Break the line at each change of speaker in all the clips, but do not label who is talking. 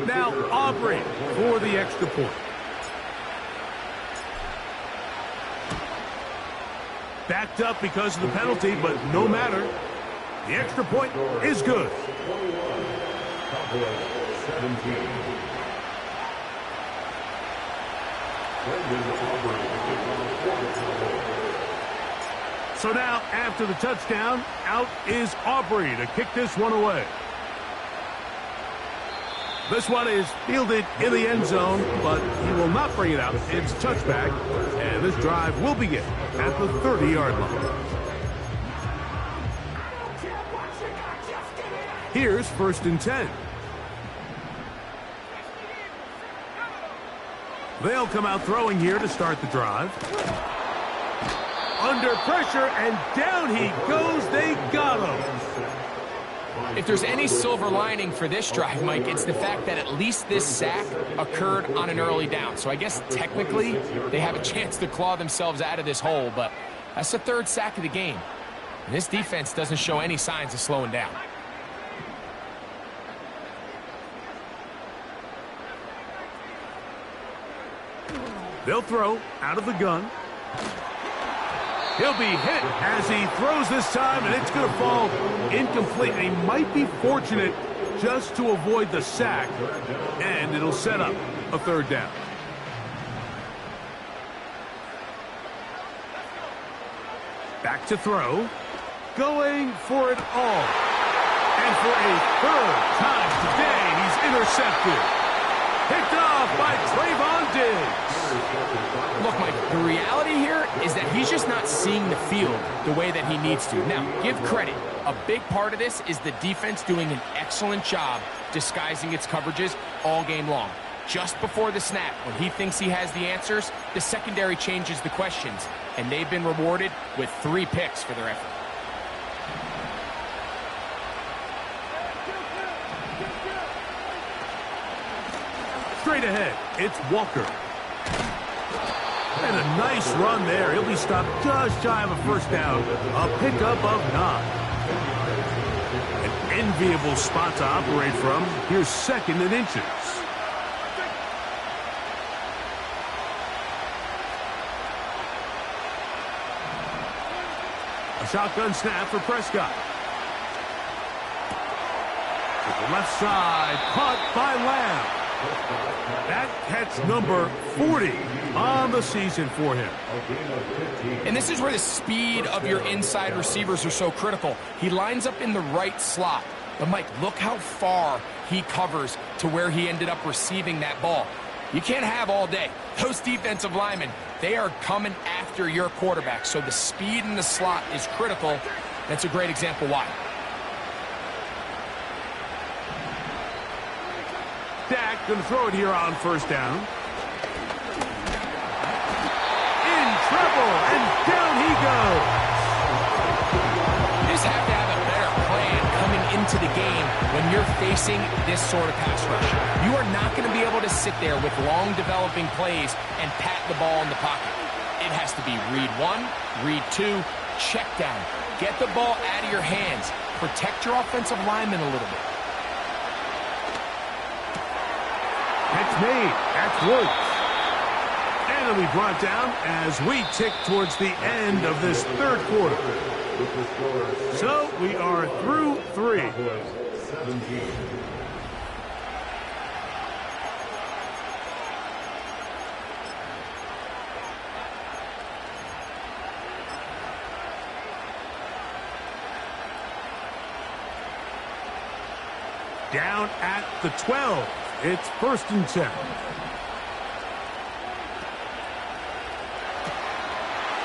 Now Aubrey for the extra point. Backed up because of the penalty, but no matter. The extra point is good. So now, after the touchdown, out is Aubrey to kick this one away. This one is fielded in the end zone, but he will not bring it out. It's touchback, and this drive will begin at the 30-yard line. Here's 1st and 10. They'll come out throwing here to start the drive. Under pressure, and down he goes. They got him.
If there's any silver lining for this drive, Mike, it's the fact that at least this sack occurred on an early down. So I guess technically they have a chance to claw themselves out of this hole, but that's the 3rd sack of the game. And this defense doesn't show any signs of slowing down.
They'll throw out of the gun. He'll be hit as he throws this time, and it's going to fall incomplete. And he might be fortunate just to avoid the sack, and it'll set up a 3rd down. Back to throw. Going for it all. And for a 3rd time today, he's intercepted. Picked off by Trayvon Diggs.
Look, Mike, the reality here is that he's just not seeing the field the way that he needs to. Now, give credit. A big part of this is the defense doing an excellent job disguising its coverages all game long. Just before the snap, when he thinks he has the answers, the secondary changes the questions, and they've been rewarded with 3 picks for their effort.
Straight ahead, it's Walker. And a nice run there. He'll be stopped just shy of a 1st down. A pickup of 9. An enviable spot to operate from. Here's 2nd and inches. A shotgun snap for Prescott. To the left side, caught by Lamb. That catch number 40 on the season for him.
And this is where the speed of your inside receivers are so critical. He lines up in the right slot. But, Mike, look how far he covers to where he ended up receiving that ball. You can't have all day. Those defensive linemen, they are coming after your quarterback. So the speed in the slot is critical. That's a great example why.
Dak going to throw it here on 1st down. In trouble, and down he goes.
You just have to have a better plan coming into the game when you're facing this sort of pass rush. You are not going to be able to sit there with long developing plays and pat the ball in the pocket. It has to be read 1, read 2, check down. Get the ball out of your hands. Protect your offensive lineman a little bit.
Catch made. That's Woods. And it'll be brought down as we tick towards the end of this 3rd quarter. So we are through 3. Down at the 12. It's 1st and 10.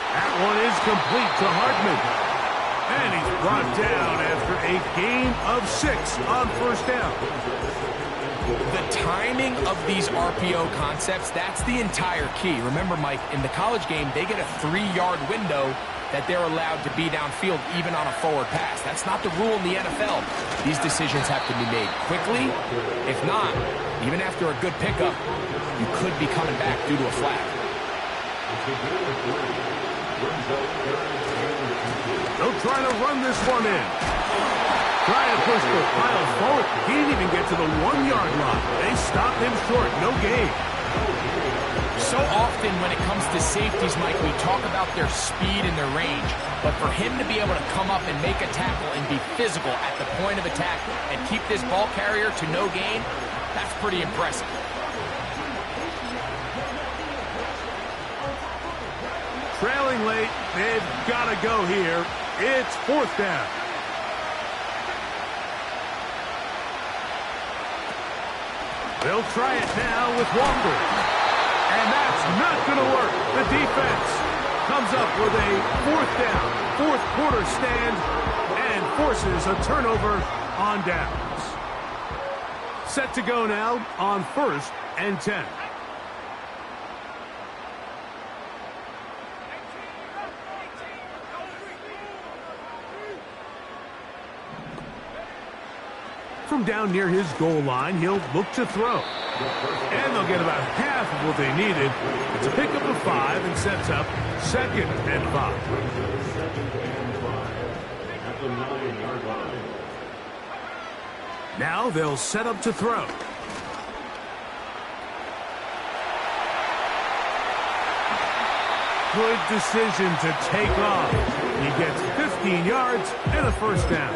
That one is complete to Hardman. And he's brought down after a gain of 6 on 1st down.
The timing of these RPO concepts, that's the entire key. Remember, Mike, in the college game, they get a 3-yard window that they're allowed to be downfield even on a forward pass. That's not the rule in the NFL. These decisions have to be made quickly. If not, even after a good pickup, you could be coming back due to a flag.
They'll try to run this one in. Trying to push the pile forward. He didn't even get to the 1-yard line. They stopped him short. No gain.
So often when it comes to safeties, Mike, we talk about their speed and their range. But for him to be able to come up and make a tackle and be physical at the point of attack and keep this ball carrier to no gain, that's pretty impressive.
Trailing late, they've got to go here. It's 4th down. They'll try it now with Wanger. And that's not going to work. The defense comes up with a 4th down, 4th quarter stand, and forces a turnover on downs. Set to go now on 1st and 10. From down near his goal line, he'll look to throw. And they'll get about half of what they needed. It's a pickup of 5 and sets up 2nd and 5. Now they'll set up to throw. Good decision to take off. He gets 15 yards and a 1st down.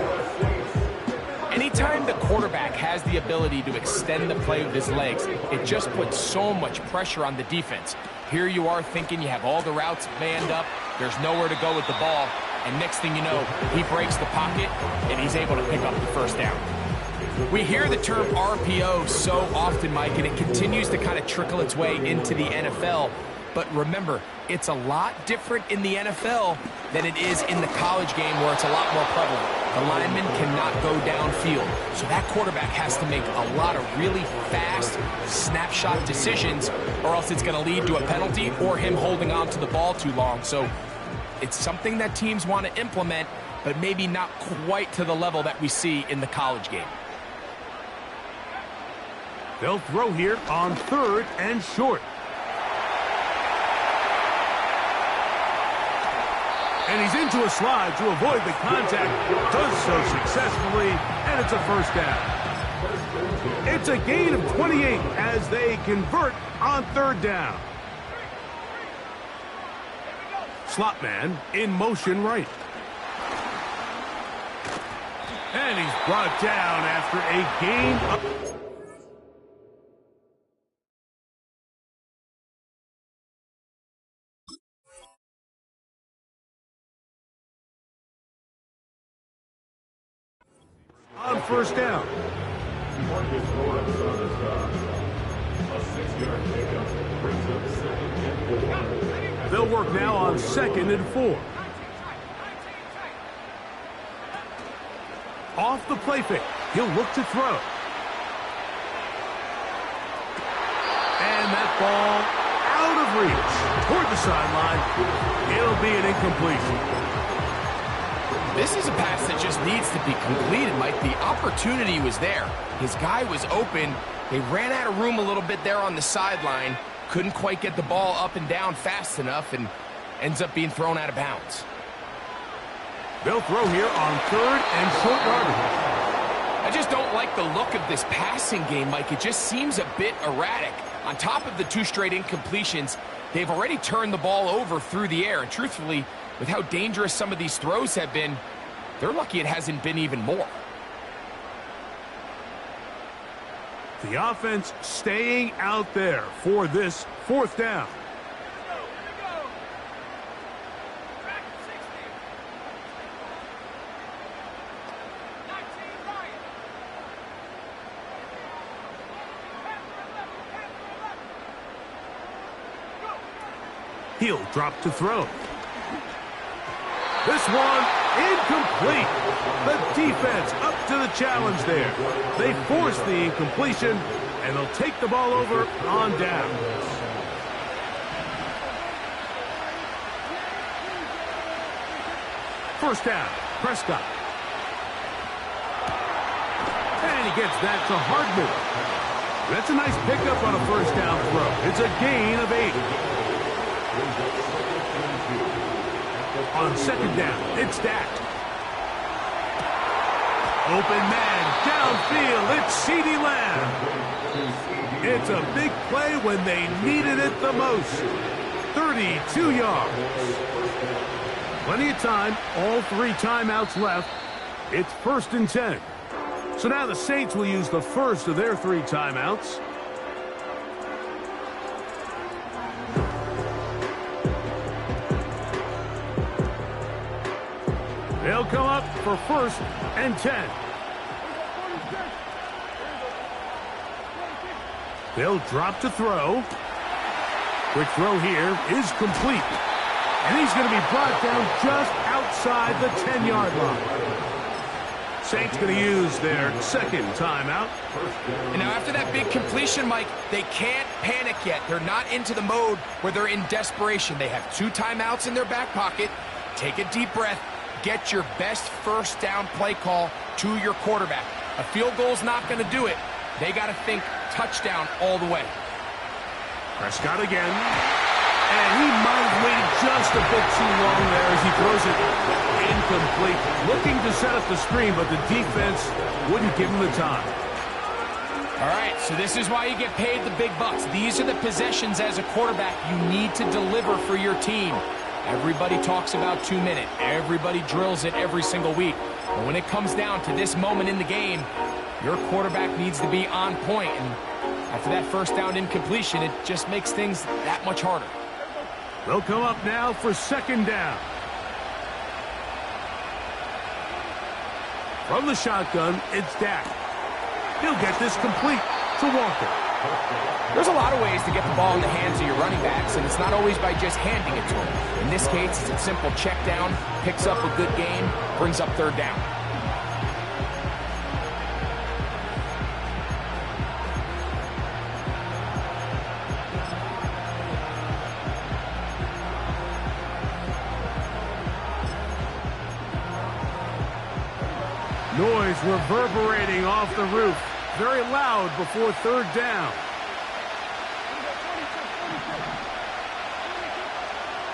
Anytime the quarterback has the ability to extend the play with his legs, it just puts so much pressure on the defense. Here you are thinking you have all the routes manned up, there's nowhere to go with the ball, and next thing you know, he breaks the pocket, and he's able to pick up the 1st down. We hear the term RPO so often, Mike, and it continues to kind of trickle its way into the NFL. But remember, it's a lot different in the NFL than it is in the college game where it's a lot more prevalent. The lineman cannot go downfield, so that quarterback has to make a lot of really fast snapshot decisions, or else it's going to lead to a penalty or him holding on to the ball too long. So it's something that teams want to implement, but maybe not quite to the level that we see in the college game.
They'll throw here on 3rd and short. And he's into a slide to avoid the contact. Does so successfully, and it's a 1st down. It's a gain of 28 as they convert on 3rd down. Slot man in motion right. And he's brought down after a gain of... on 1st down. They'll work now on 2nd and 4. Off the play fake, he'll look to throw. And that ball out of reach toward the sideline. It'll be an incompletion.
This is a pass that just needs to be completed, Mike. The opportunity was there. His guy was open. They ran out of room a little bit there on the sideline. Couldn't quite get the ball up and down fast enough and ends up being thrown out of bounds.
They'll throw here on 3rd and short yardage.
I just don't like the look of this passing game, Mike. It just seems a bit erratic. On top of the 2 straight incompletions, they've already turned the ball over through the air. And truthfully, with how dangerous some of these throws have been, they're lucky it hasn't been even more.
The offense staying out there for this 4th down. He'll drop to throw. This one incomplete. The defense up to the challenge there. They force the incompletion, and they'll take the ball over on down. First down, Prescott. And he gets that to Hardman. That's a nice pickup on a 1st down throw. It's a gain of 8. On 2nd down, it's Dak. Open man, downfield, it's CeeDee Lamb. It's a big play when they needed it the most. 32 yards. Plenty of time, all 3 timeouts left. It's 1st and 10. So now the Saints will use the first of their 3 timeouts. They'll come up for 1st and 10. They'll drop to throw. Quick throw here is complete. And he's going to be brought down just outside the 10-yard line. Saints going to use their 2nd timeout.
And now after that big completion, Mike, they can't panic yet. They're not into the mode where they're in desperation. They have 2 timeouts in their back pocket. Take a deep breath. Get your best first down play call to your quarterback. A field goal's not going to do it. They got to think touchdown all the way.
Prescott again. And he might have waited just a bit too long there as he throws it incomplete. Looking to set up the screen, but the defense wouldn't give him the time.
All right, so this is why you get paid the big bucks. These are the possessions as a quarterback you need to deliver for your team. Everybody talks about 2-minute. Everybody drills it every single week. But when it comes down to this moment in the game, your quarterback needs to be on point. And after that first down incompletion, it just makes things that much harder.
They'll come up now for 2nd down. From the shotgun, it's Dak. He'll get this complete to Walker.
There's a lot of ways to get the ball in the hands of your running backs, and it's not always by just handing it to them. In this case, it's a simple check down, picks up a good gain, brings up 3rd down.
Noise reverberating off the roof. Very loud before 3rd down.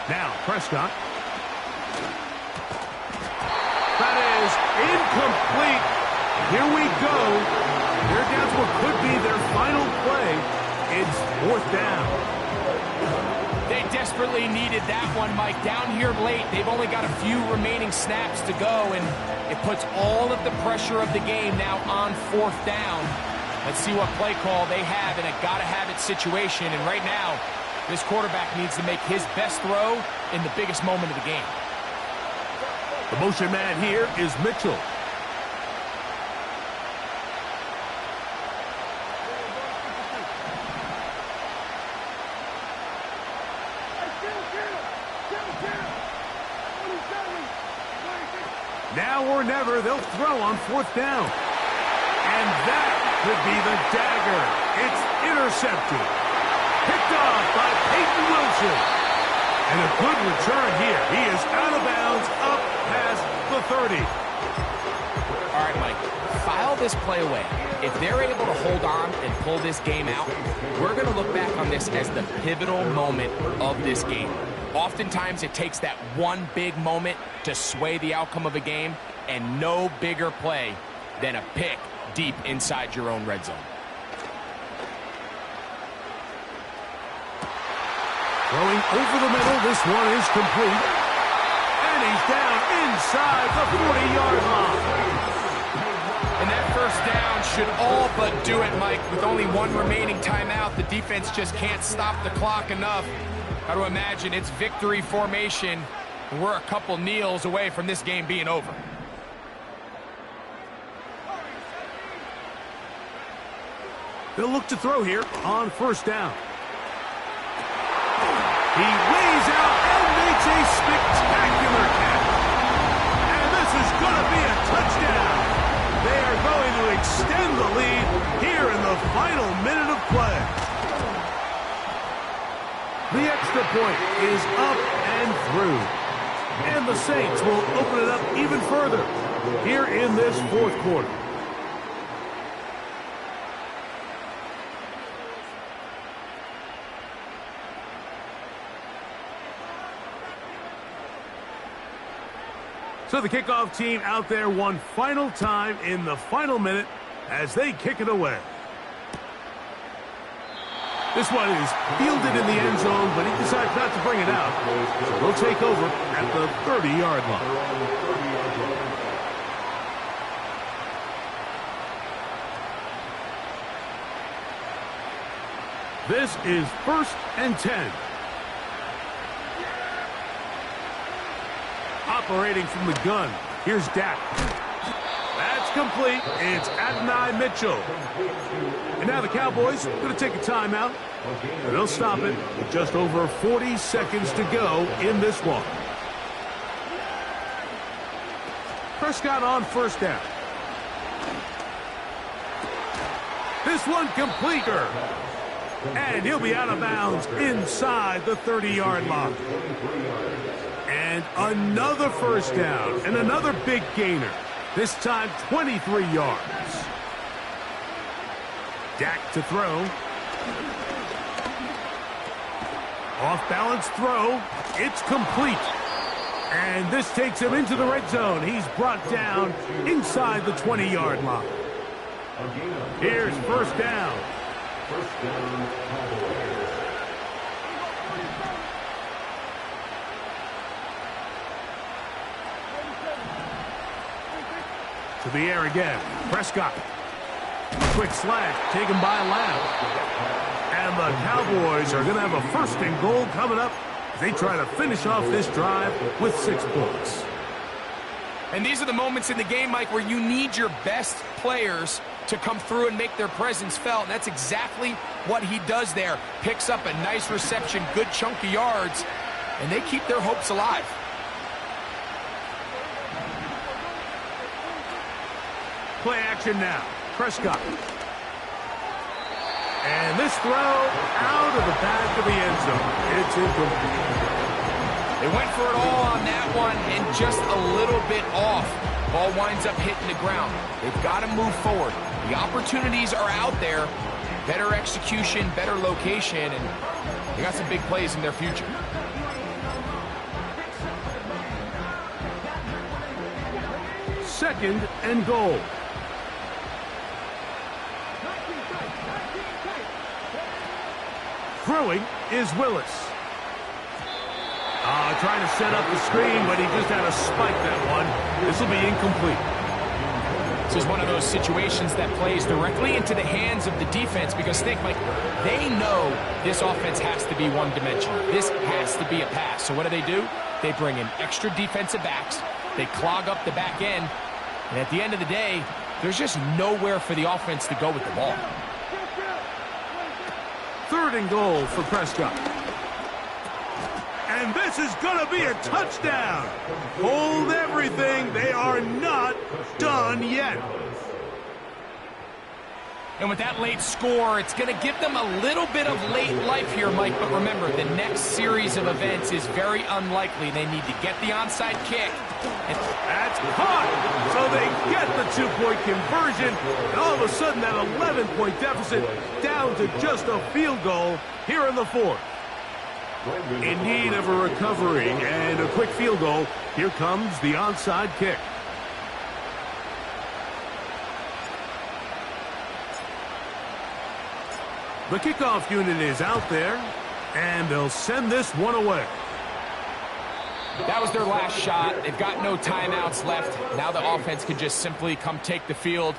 Now, Prescott. That is incomplete. Here we go. They're down to what could be their final play. It's 4th down.
They desperately needed that one, Mike. Down here late, they've only got a few remaining snaps to go, and it puts all of the pressure of the game now on 4th down. Let's see what play call they have in a gotta-have-it situation, and right now, this quarterback needs to make his best throw in the biggest moment of the game.
The motion man here is Mitchell. Now or never, they'll throw on 4th down. And that could be the dagger. It's intercepted. Picked off by Peyton Wilson. And a good return here. He is out of bounds up past the 30.
All right, Mike, file this play away. If they're able to hold on and pull this game out, we're going to look back on this as the pivotal moment of this game. Oftentimes, it takes that one big moment to sway the outcome of a game, and no bigger play than a pick deep inside your own red zone.
Throwing over the middle, this one is complete. And he's down inside the 40-yard line.
And that first down should all but do it, Mike. With only one remaining timeout, the defense just can't stop the clock enough. Got to imagine it's victory formation, and we're a couple kneels away from this game being over.
They'll look to throw here on 1st down. He weighs out and makes a spectacular catch. And this is going to be a touchdown. They are going to extend the lead here in the final minute of play. The extra point is up and through. And the Saints will open it up even further here in this 4th quarter. So the kickoff team out there one final time in the final minute as they kick it away. This one is fielded in the end zone, but he decides not to bring it out. So they'll take over at the 30-yard line. This is 1st and 10. Operating from the gun, here's Dak. That's complete. It's Adonai Mitchell. And now the Cowboys are going to take a timeout. And they'll stop it with just over 40 seconds to go in this one. Prescott on 1st down. This one completer. And he'll be out of bounds inside the 30-yard line. And another 1st down and another big gainer. This time 23 yards. Dak to throw. Off-balance throw. It's complete. And this takes him into the red zone. He's brought down inside the 20-yard line. Here's 1st down. To the air again. Prescott. Quick slant taken by Lamb. And the Cowboys are going to have a 1st and goal coming up as they try to finish off this drive with 6 points.
And these are the moments in the game, Mike, where you need your best players to come through and make their presence felt. And that's exactly what he does there. Picks up a nice reception, good chunk of yards, and they keep their hopes alive.
Play action now. Prescott. And this throw out of the back of the end zone. It's incomplete.
They went for it all on that one and just a little bit off. Ball winds up hitting the ground. They've got to move forward. The opportunities are out there. Better execution, better location, and they got some big plays in their future.
Second and goal. Throwing is Willis. Trying to set up the screen, but he just had to spike that one. This will be incomplete.
This is one of those situations that plays directly into the hands of the defense because, think, Mike, they know this offense has to be one-dimensional. This has to be a pass. So what do? They bring in extra defensive backs. They clog up the back end. And at the end of the day, there's just nowhere for the offense to go with the ball.
3rd and goal for Prescott. And this is going to be a touchdown. Hold everything. They are not done yet.
And with that late score, it's going to give them a little bit of late life here, Mike. But remember, the next series of events is very unlikely. They need to get the onside kick.
And that's caught. So they get the 2-point conversion. And all of a sudden, that 11-point deficit down to just a field goal here in the 4th. In need of a recovery and a quick field goal. Here comes the onside kick. The kickoff unit is out there, and they'll send this one away.
That was their last shot. They've got no timeouts left. Now the offense can just simply come take the field.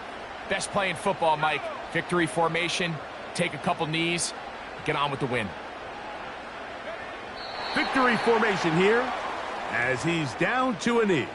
Best play in football, Mike. Victory formation, take a couple knees, get on with the win.
Victory formation here as he's down to a knee.